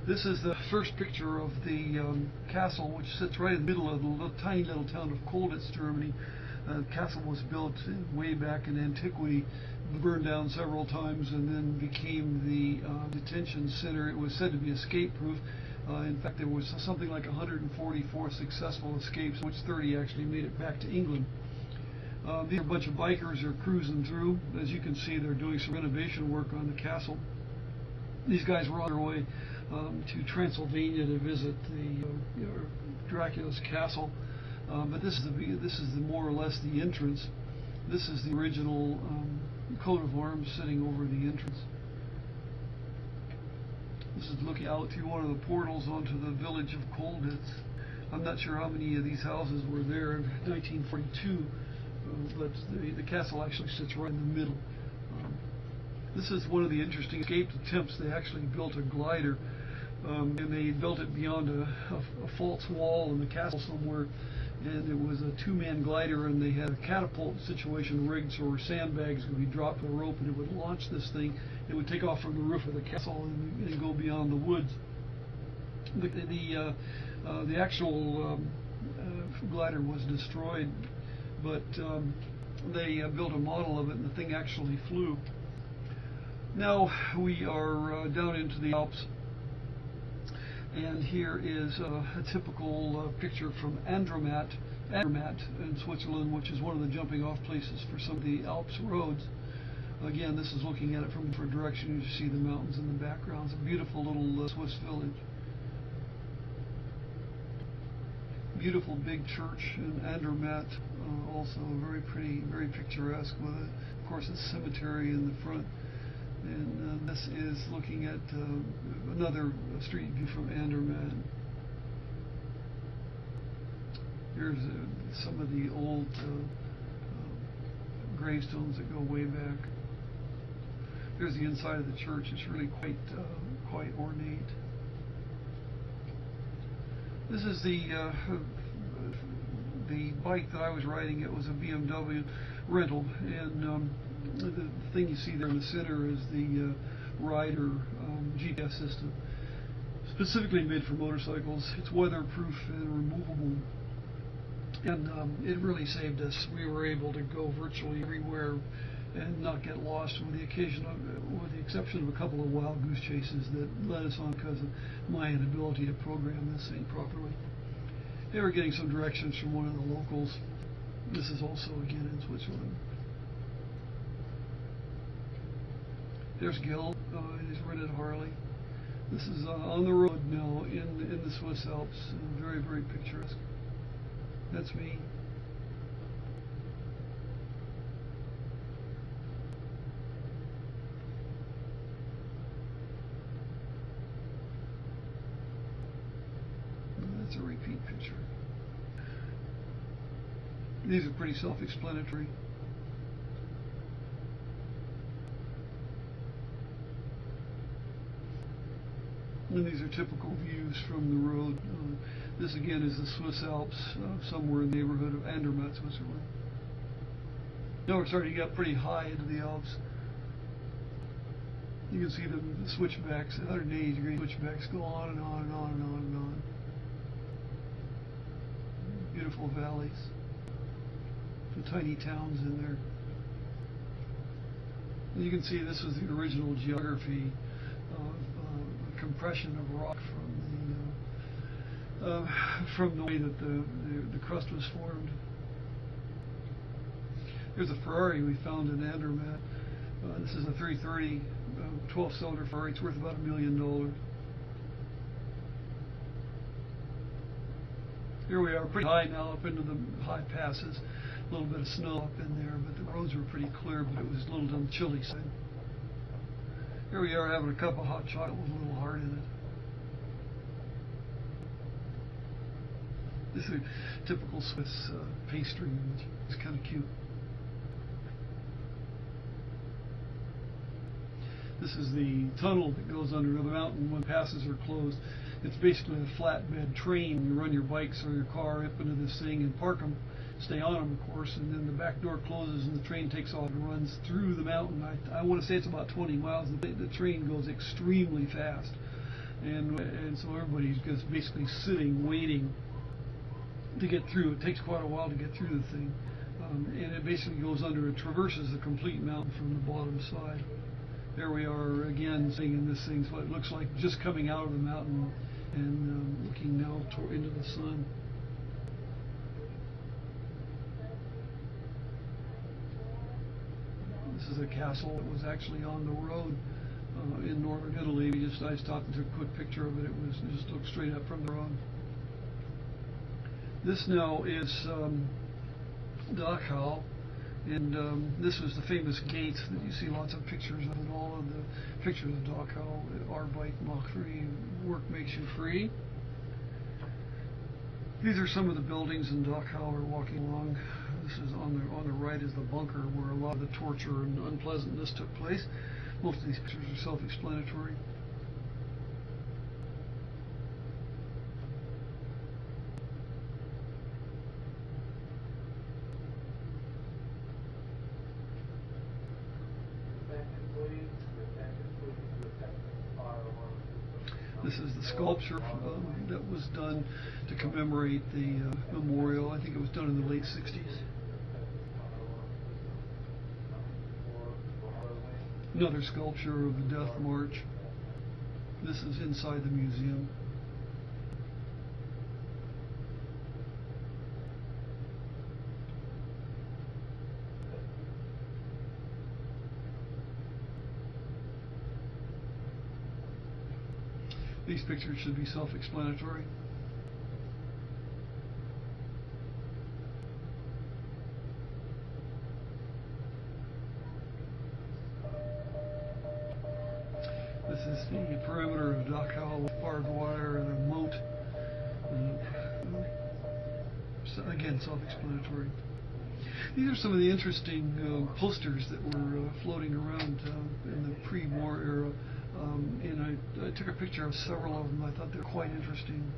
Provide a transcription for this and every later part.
This is the first picture of the castle, which sits right in the middle of the tiny little town of Colditz, Germany. The castle was built way back in antiquity, burned down several times, and then became the detention center. It was said to be escape-proof. In fact, there was something like 144 successful escapes, which 30 actually made it back to England. These are a bunch of bikers who are cruising through. As you can see, they're doing some renovation work on the castle. These guys were on their way to Transylvania to visit the Dracula's castle, but this is the more or less the entrance. This is the original coat of arms sitting over the entrance. This is looking out through one of the portals onto the village of Colditz. I'm not sure how many of these houses were there in 1942, but the castle actually sits right in the middle. This is one of the interesting escape attempts. They actually built a glider, and they built it beyond a false wall in the castle somewhere, and it was a two-man glider, and they had a catapult situation rigged so sandbags would be dropped with a rope, and it would launch this thing. It would take off from the roof of the castle and go beyond the woods. The actual glider was destroyed, but they built a model of it, and the thing actually flew. Now we are down into the Alps, and here is a typical picture from Andermatt in Switzerland, which is one of the jumping off places for some of the Alps roads. Again, this is looking at it from a different direction. You see the mountains in the background. It's a beautiful little Swiss village. Beautiful big church in Andermatt, also very pretty, very picturesque with, of course, a cemetery in the front. And this is looking at another street view from Andermatt. Here's some of the old gravestones that go way back. Here's the inside of the church. It's really quite ornate. This is the bike that I was riding. It was a BMW rental, and the thing you see there in the center is the rider GPS system, specifically made for motorcycles. It's weatherproof and removable, and it really saved us. We were able to go virtually everywhere and not get lost, with the exception of a couple of wild goose chases that led us on because of my inability to program this thing properly. They were getting some directions from one of the locals. This is also again in Switzerland. There's Gil in his rented Harley. This is on the road now in the Swiss Alps. Very, very picturesque. That's me. That's a repeat picture. These are pretty self-explanatory. And these are typical views from the road. This again is the Swiss Alps, somewhere in the neighborhood of Andermatt, Switzerland. Now we're starting to get pretty high into the Alps. You can see the switchbacks, 180-degree switchbacks go on and on and on and on and on. Beautiful valleys. The tiny towns in there. And you can see this was the original geography of compression of rock from the way that the crust was formed. Here's a Ferrari we found in Andermatt. This is a 330 12-cylinder Ferrari. It's worth about $1 million. Here we are, pretty high now, up into the high passes. A little bit of snow up in there, but the roads were pretty clear, but it was a little on the chilly side. Here we are having a cup of hot chocolate with a little heart in it. This is a typical Swiss pastry, which is kind of cute. This is the tunnel that goes under the mountain when passes are closed. It's basically a flatbed train. You run your bikes or your car up into this thing and park them, stay on them, of course, and then the back door closes and the train takes off and runs through the mountain. I want to say it's about 20 miles. The train goes extremely fast, and so everybody's just basically sitting, waiting to get through. It takes quite a while to get through the thing, and it basically goes under. It traverses the complete mountain from the bottom side. There we are again, sitting in this thing. So it looks like just coming out of the mountain and looking now into the sun. This is a castle that was actually on the road in northern Italy. I stopped and took a quick picture of it. It was just looked straight up from the road. This now is Dachau, and this was the famous gates that you see lots of pictures of, and all of the pictures of Dachau. Arbeit macht free, work makes you free. These are some of the buildings in Dachau we're walking along. This is on the right is the bunker where a lot of the torture and unpleasantness took place. Most of these pictures are self-explanatory. This is the sculpture that was done to commemorate the memorial. I think it was done in the late 60s. Another sculpture of the Death March. This is inside the museum. These pictures should be self-explanatory. This is the perimeter of Dachau with barbed wire and a moat. Again, self-explanatory. These are some of the interesting posters that were floating around in the pre-war era. And I took a picture of several of them. I thought they were quite interesting.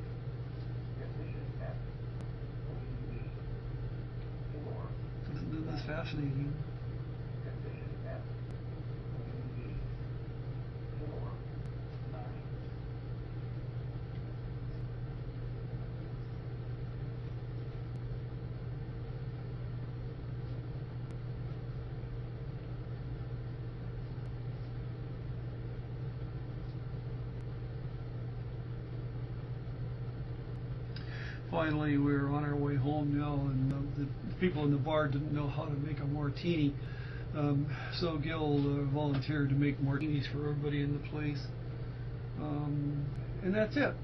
Isn't this fascinating? Finally, we're on our way home now, and the people in the bar didn't know how to make a martini, so Gil volunteered to make martinis for everybody in the place, and that's it.